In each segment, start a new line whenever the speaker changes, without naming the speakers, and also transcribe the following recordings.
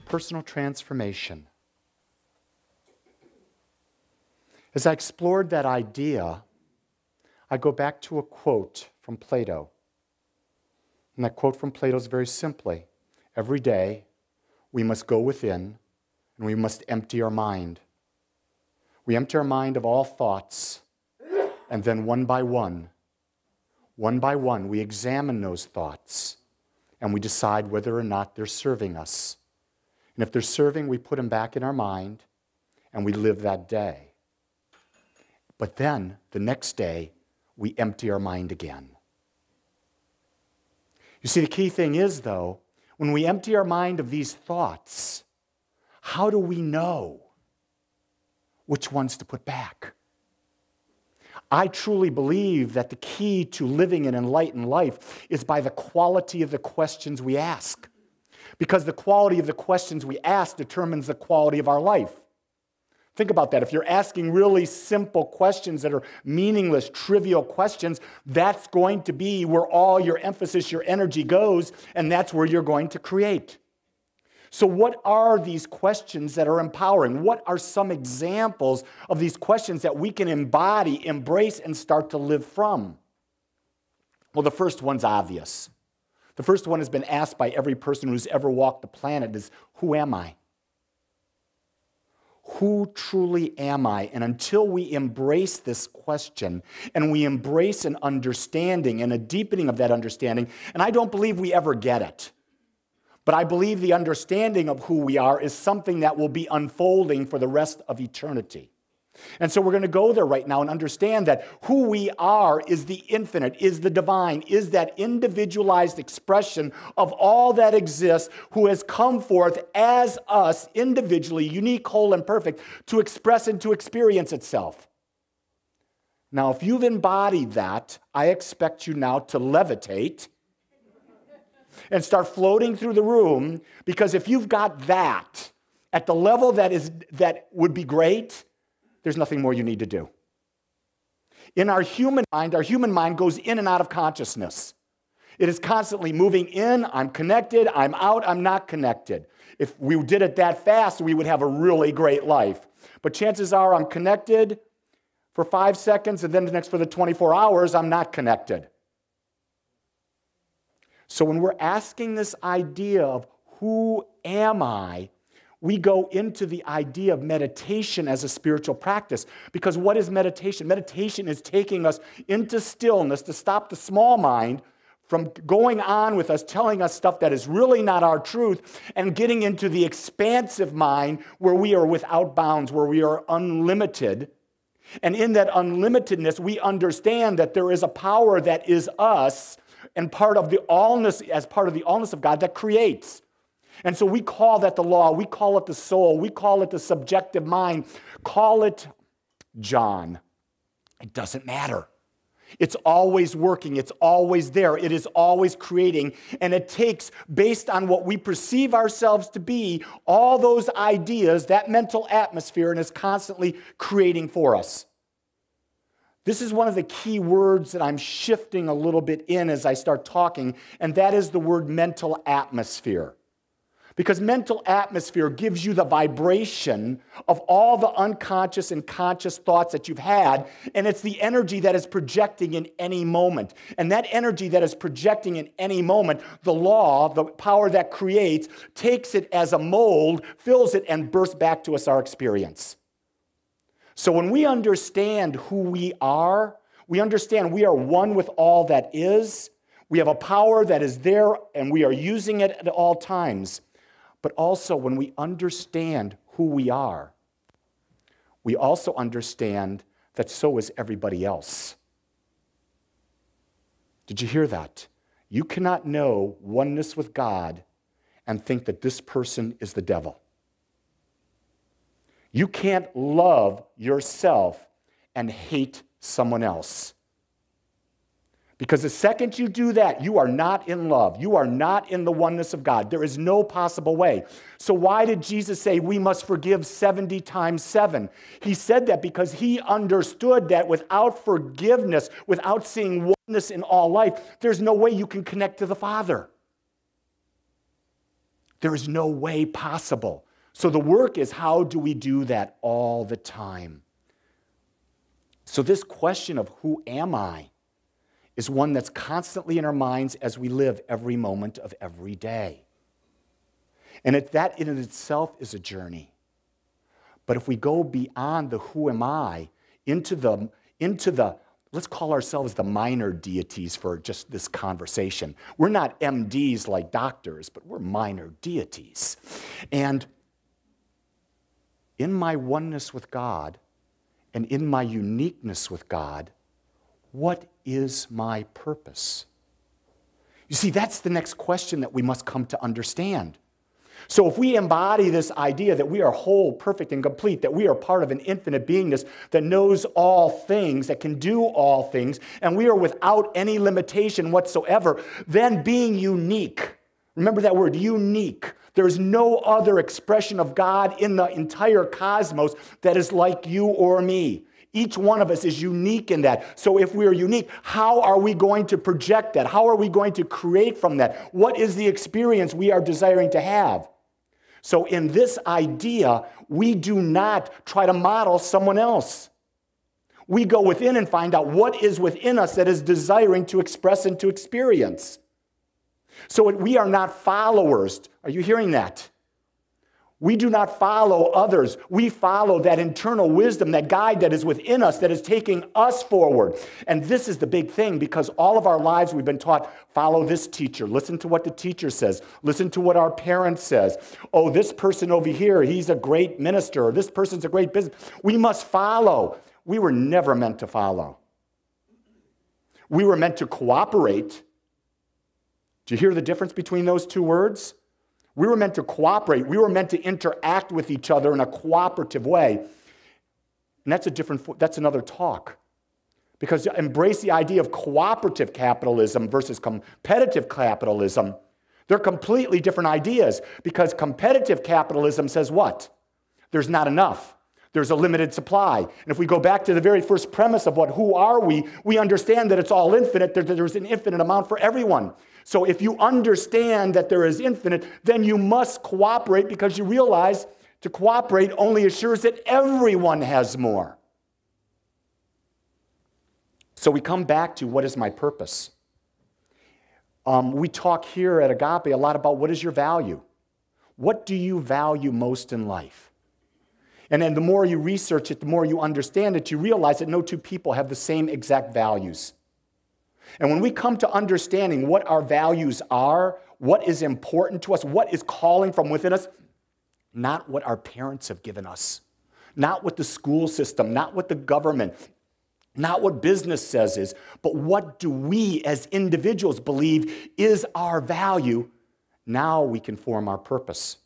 personal transformation. As I explored that idea, I go back to a quote from Plato. And that quote from Plato is very simply, every day we must go within and we must empty our mind. We empty our mind of all thoughts, and then one by one, we examine those thoughts and we decide whether or not they're serving us. And if they're serving, we put them back in our mind and we live that day. But then, the next day, we empty our mind again. You see, the key thing is, though, when we empty our mind of these thoughts, how do we know which ones to put back? I truly believe that the key to living an enlightened life is by the quality of the questions we ask. Because the quality of the questions we ask determines the quality of our life. Think about that. If you're asking really simple questions that are meaningless, trivial questions, that's going to be where all your emphasis, your energy goes, and that's where you're going to create. So what are these questions that are empowering? What are some examples of these questions that we can embody, embrace, and start to live from? Well, the first one's obvious. The first one has been asked by every person who's ever walked the planet is, who am I? Who truly am I? And until we embrace this question and we embrace an understanding and a deepening of that understanding, and I don't believe we ever get it, but I believe the understanding of who we are is something that will be unfolding for the rest of eternity. And so we're going to go there right now and understand that who we are is the infinite, is the divine, is that individualized expression of all that exists who has come forth as us individually, unique, whole, and perfect, to express and to experience itself. Now, if you've embodied that, I expect you now to levitate and start floating through the room, because if you've got that at the level that would be great, there's nothing more you need to do. In our human mind goes in and out of consciousness. It is constantly moving in, I'm connected, I'm out, I'm not connected. If we did it that fast, we would have a really great life. But chances are I'm connected for 5 seconds, and then the next for the 24 hours, I'm not connected. So when we're asking this idea of who am I, we go into the idea of meditation as a spiritual practice. Because what is meditation? Meditation is taking us into stillness to stop the small mind from going on with us, telling us stuff that is really not our truth, and getting into the expansive mind where we are without bounds, where we are unlimited. And in that unlimitedness, we understand that there is a power that is us and part of the allness, as part of the allness of God that creates. And so we call that the law, we call it the soul, we call it the subjective mind, call it John. It doesn't matter. It's always working, it's always there, it is always creating, and it takes, based on what we perceive ourselves to be, all those ideas, that mental atmosphere, and is constantly creating for us. This is one of the key words that I'm shifting a little bit in as I start talking, and that is the word mental atmosphere. Because mental atmosphere gives you the vibration of all the unconscious and conscious thoughts that you've had, and it's the energy that is projecting in any moment. And that energy that is projecting in any moment, the law, the power that creates, takes it as a mold, fills it, and bursts back to us our experience. So when we understand who we are, we understand we are one with all that is. We have a power that is there, and we are using it at all times. But also, when we understand who we are, we also understand that so is everybody else. Did you hear that? You cannot know oneness with God and think that this person is the devil. You can't love yourself and hate someone else. Because the second you do that, you are not in love. You are not in the oneness of God. There is no possible way. So why did Jesus say we must forgive 70 times 7? He said that because he understood that without forgiveness, without seeing oneness in all life, there's no way you can connect to the Father. There is no way possible. So the work is, how do we do that all the time? So this question of who am I is one that's constantly in our minds as we live every moment of every day. And that in itself is a journey. But if we go beyond the who am I into the let's call ourselves the minor deities for just this conversation. We're not MDs like doctors, but we're minor deities. And in my oneness with God and in my uniqueness with God, what is my purpose? You see, that's the next question that we must come to understand. So if we embody this idea that we are whole, perfect, and complete, that we are part of an infinite beingness that knows all things, that can do all things, and we are without any limitation whatsoever, then being unique, remember that word, unique. There's no other expression of God in the entire cosmos that is like you or me. Each one of us is unique in that. So if we are unique, how are we going to project that? How are we going to create from that? What is the experience we are desiring to have? So in this idea, we do not try to model someone else. We go within and find out what is within us that is desiring to express and to experience. So we are not followers. Are you hearing that? We do not follow others. We follow that internal wisdom, that guide that is within us, that is taking us forward. And this is the big thing, because all of our lives we've been taught, follow this teacher. Listen to what the teacher says. Listen to what our parent says. Oh, this person over here, he's a great minister, or this person's a great business. We must follow. We were never meant to follow. We were meant to cooperate. Do you hear the difference between those two words? We were meant to cooperate. We were meant to interact with each other in a cooperative way. And that's another talk. Because embrace the idea of cooperative capitalism versus competitive capitalism. They're completely different ideas, because competitive capitalism says what? There's not enough. There's a limited supply. And if we go back to the very first premise of who are we understand that it's all infinite, that there's an infinite amount for everyone. So if you understand that there is infinite, then you must cooperate, because you realize to cooperate only assures that everyone has more. So we come back to, what is my purpose? We talk here at Agape a lot about, what is your value? What do you value most in life? And then the more you research it, the more you understand it, you realize that no two people have the same exact values. And when we come to understanding what our values are, what is important to us, what is calling from within us, not what our parents have given us, not what the school system, not what the government, not what business says is, but what do we as individuals believe is our value, now we can form our purpose.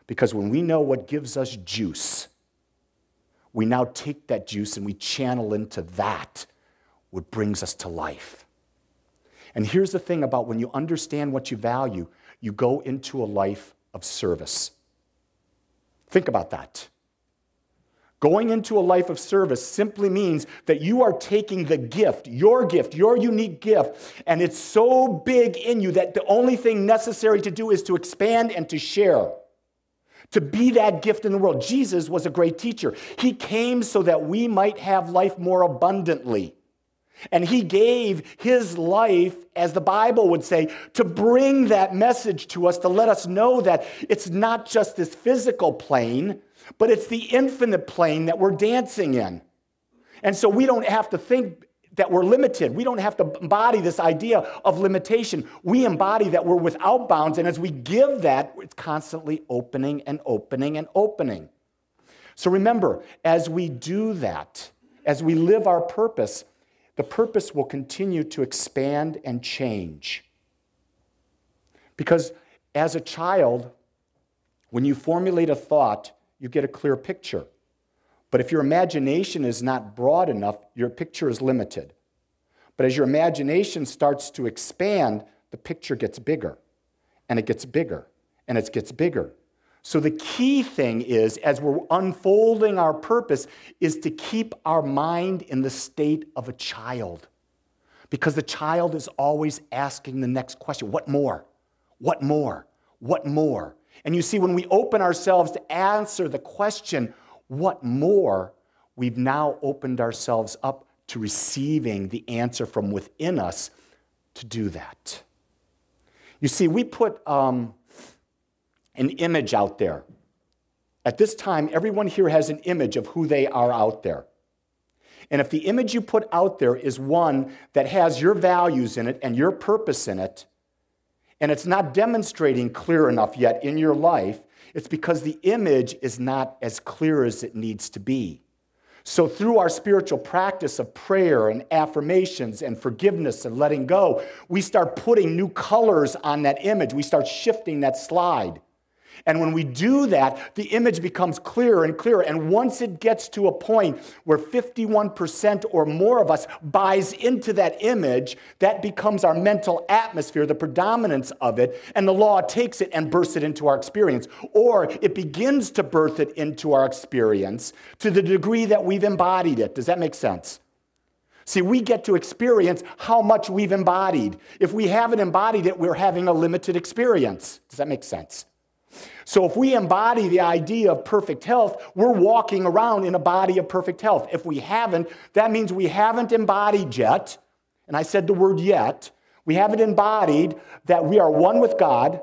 Because when we know what gives us juice, we now take that juice and we channel into that what brings us to life. And here's the thing about when you understand what you value, you go into a life of service. Think about that. Going into a life of service simply means that you are taking the gift, your unique gift, and it's so big in you that the only thing necessary to do is to expand and to share. To be that gift in the world. Jesus was a great teacher. He came so that we might have life more abundantly. And he gave his life, as the Bible would say, to bring that message to us, to let us know that it's not just this physical plane, but it's the infinite plane that we're dancing in. And so we don't have to think that we're limited. We don't have to embody this idea of limitation. We embody that we're without bounds, and as we give that, it's constantly opening and opening and opening. So remember, as we do that, as we live our purpose, the purpose will continue to expand and change. Because as a child, when you formulate a thought, you get a clear picture. But if your imagination is not broad enough, your picture is limited. But as your imagination starts to expand, the picture gets bigger, and it gets bigger, and it gets bigger. So the key thing is, as we're unfolding our purpose, is to keep our mind in the state of a child. Because the child is always asking the next question, what more? What more? What more? And you see, when we open ourselves to answer the question, what more, we've now opened ourselves up to receiving the answer from within us to do that. You see, we put an image out there. At this time, everyone here has an image of who they are out there. And if the image you put out there is one that has your values in it and your purpose in it, and it's not demonstrating clear enough yet in your life, it's because the image is not as clear as it needs to be. So through our spiritual practice of prayer and affirmations and forgiveness and letting go, we start putting new colors on that image. We start shifting that slide. And when we do that, the image becomes clearer and clearer. And once it gets to a point where 51% or more of us buys into that image, that becomes our mental atmosphere, the predominance of it, and the law takes it and bursts it into our experience. Or it begins to birth it into our experience to the degree that we've embodied it. Does that make sense? See, we get to experience how much we've embodied. If we haven't embodied it, we're having a limited experience. Does that make sense? So if we embody the idea of perfect health, we're walking around in a body of perfect health. If we haven't, that means we haven't embodied yet, and I said the word yet, we haven't embodied that we are one with God,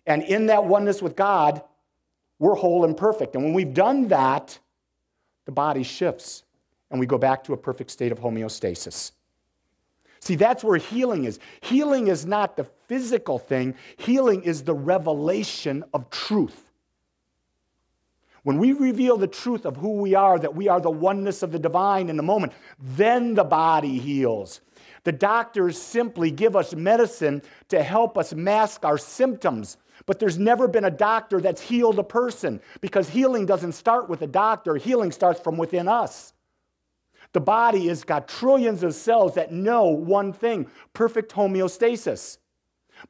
and in that oneness with God, we're whole and perfect. And when we've done that, the body shifts, and we go back to a perfect state of homeostasis. See, that's where healing is. Healing is not the physical thing. Healing is the revelation of truth. When we reveal the truth of who we are, that we are the oneness of the divine in the moment, then the body heals. The doctors simply give us medicine to help us mask our symptoms. But there's never been a doctor that's healed a person, because healing doesn't start with a doctor. Healing starts from within us. The body has got trillions of cells that know one thing, perfect homeostasis.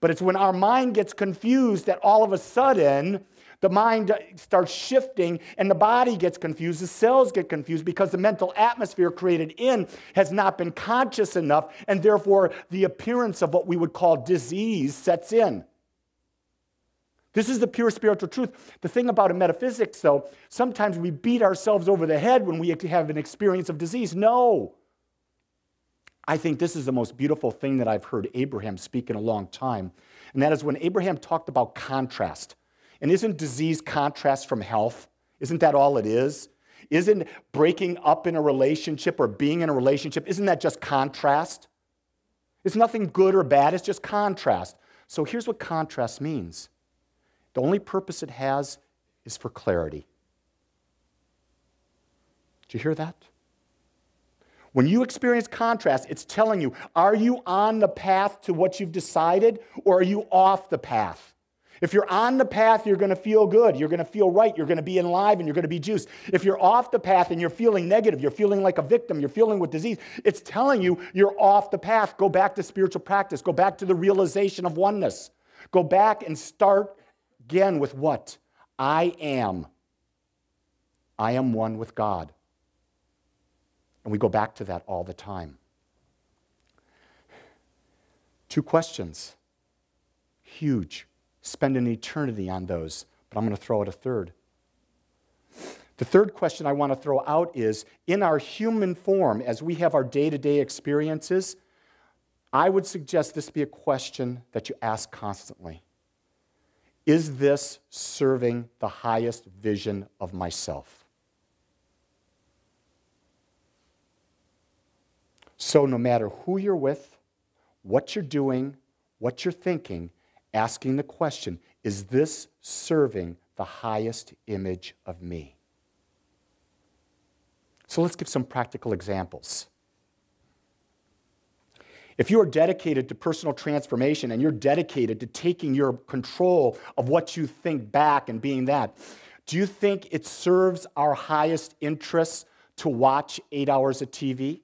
But it's when our mind gets confused that all of a sudden the mind starts shifting and the body gets confused, the cells get confused because the mental atmosphere created in has not been conscious enough, and therefore the appearance of what we would call disease sets in. This is the pure spiritual truth. The thing about a metaphysics, though, sometimes we beat ourselves over the head when we have an experience of disease. No. I think this is the most beautiful thing that I've heard Abraham speak in a long time, and that is when Abraham talked about contrast. And isn't disease contrast from health? Isn't that all it is? Isn't breaking up in a relationship or being in a relationship, isn't that just contrast? It's nothing good or bad, it's just contrast. So here's what contrast means. The only purpose it has is for clarity. Do you hear that? When you experience contrast, it's telling you, are you on the path to what you've decided, or are you off the path? If you're on the path, you're going to feel good. You're going to feel right. You're going to be alive, and you're going to be juiced. If you're off the path and you're feeling negative, you're feeling like a victim, you're feeling with disease, it's telling you you're off the path. Go back to spiritual practice. Go back to the realization of oneness. Go back and start again with what? I am. I am one with God. And we go back to that all the time. 2 questions. Huge. Spend an eternity on those, but I'm going to throw out a third. The third question I want to throw out is, in our human form, as we have our day-to-day experiences, I would suggest this be a question that you ask constantly. Is this serving the highest vision of myself? So no matter who you're with, what you're doing, what you're thinking, asking the question, is this serving the highest image of me? So let's give some practical examples. If you are dedicated to personal transformation and you're dedicated to taking your control of what you think back and being that, do you think it serves our highest interests to watch 8 hours of TV?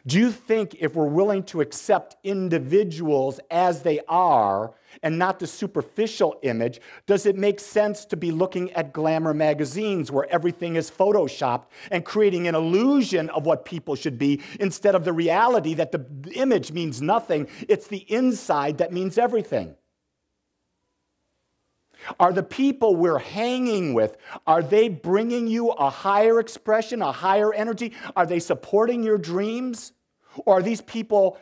Do you think if we're willing to accept individuals as they are and not the superficial image, does it make sense to be looking at glamour magazines where everything is photoshopped and creating an illusion of what people should be instead of the reality that the image means nothing, it's the inside that means everything? Are the people we're hanging with, are they bringing you a higher expression, a higher energy? Are they supporting your dreams? Or are these people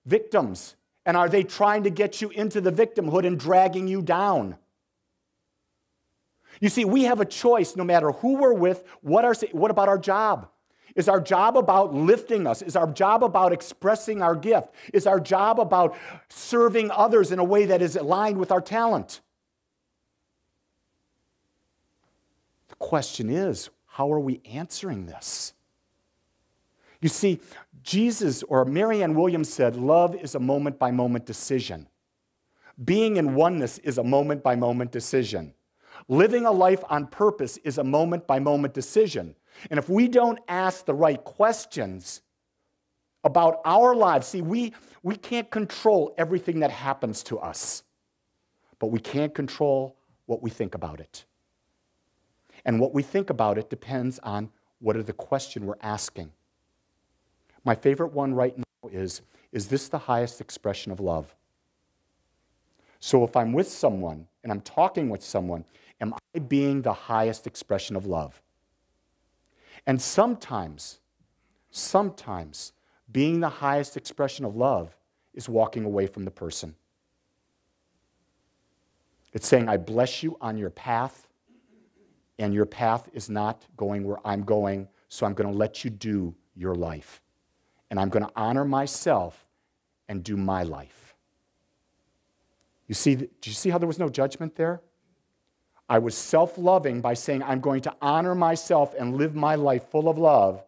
victims? And are they trying to get you into the victimhood and dragging you down? You see, we have a choice no matter who we're with. What about our job? Is our job about lifting us? Is our job about expressing our gift? Is our job about serving others in a way that is aligned with our talent? The question is, how are we answering this? You see, Jesus or Marianne Williams said, love is a moment-by-moment decision. Being in oneness is a moment-by-moment decision. Living a life on purpose is a moment-by-moment decision. And if we don't ask the right questions about our lives, see, we can't control everything that happens to us, but we can control what we think about it. And what we think about it depends on what are the questions we're asking. My favorite one right now is this the highest expression of love? So if I'm with someone and I'm talking with someone, am I being the highest expression of love? And sometimes being the highest expression of love is walking away from the person. It's saying, I bless you on your path, and your path is not going where I'm going, so I'm going to let you do your life. And I'm going to honor myself and do my life. Do you see how there was no judgment there? I was self-loving by saying, I'm going to honor myself and live my life full of love,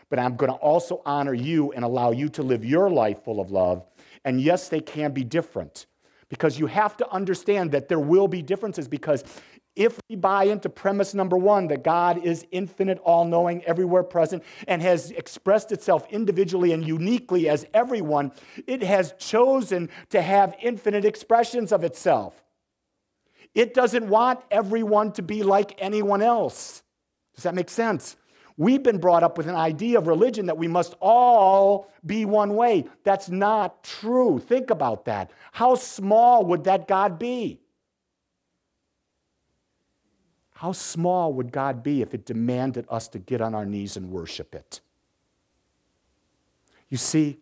but I'm going to also honor you and allow you to live your life full of love. And yes, they can be different, because you have to understand that there will be differences, because if we buy into premise number one, that God is infinite, all-knowing, everywhere present, and has expressed itself individually and uniquely as everyone, it has chosen to have infinite expressions of itself. It doesn't want everyone to be like anyone else. Does that make sense? We've been brought up with an idea of religion that we must all be one way. That's not true. Think about that. How small would that God be? How small would God be if it demanded us to get on our knees and worship it? You see,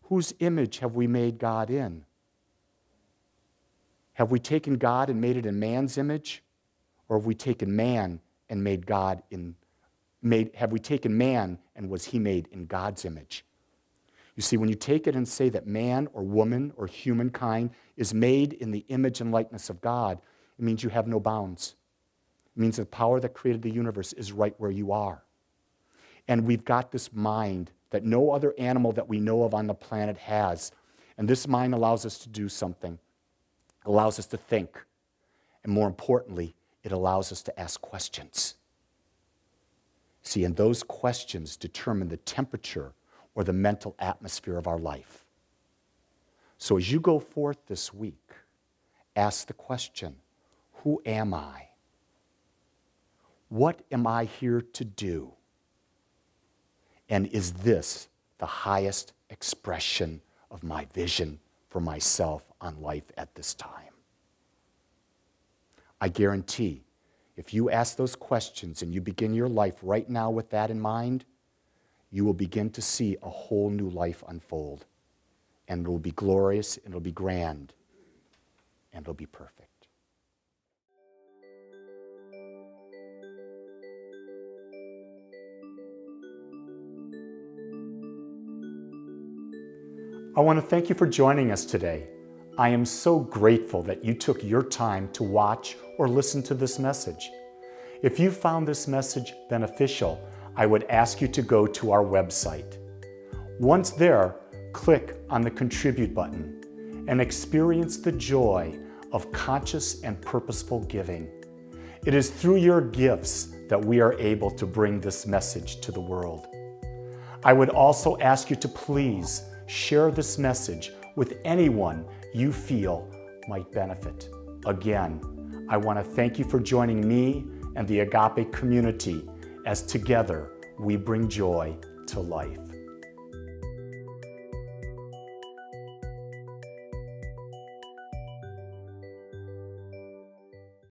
whose image have we made God in? Have we taken God and made it in man's image? Or have we taken man and made God have we taken man and was he made in God's image? You see, when you take it and say that man or woman or humankind is made in the image and likeness of God, it means you have no bounds. It means the power that created the universe is right where you are. And we've got this mind that no other animal that we know of on the planet has. And this mind allows us to do something. It allows us to think. And more importantly, it allows us to ask questions. See, and those questions determine the temperature or the mental atmosphere of our life. So as you go forth this week, ask the question, who am I? What am I here to do? And is this the highest expression of my vision for myself on life at this time? I guarantee, if you ask those questions and you begin your life right now with that in mind, you will begin to see a whole new life unfold. And it will be glorious, and it will be grand, and it will be perfect. I want to thank you for joining us today. I am so grateful that you took your time to watch or listen to this message. If you found this message beneficial, I would ask you to go to our website. Once there, click on the Contribute button and experience the joy of conscious and purposeful giving. It is through your gifts that we are able to bring this message to the world. I would also ask you to please share this message with anyone you feel might benefit. Again, I want to thank you for joining me and the Agape community as together we bring joy to life.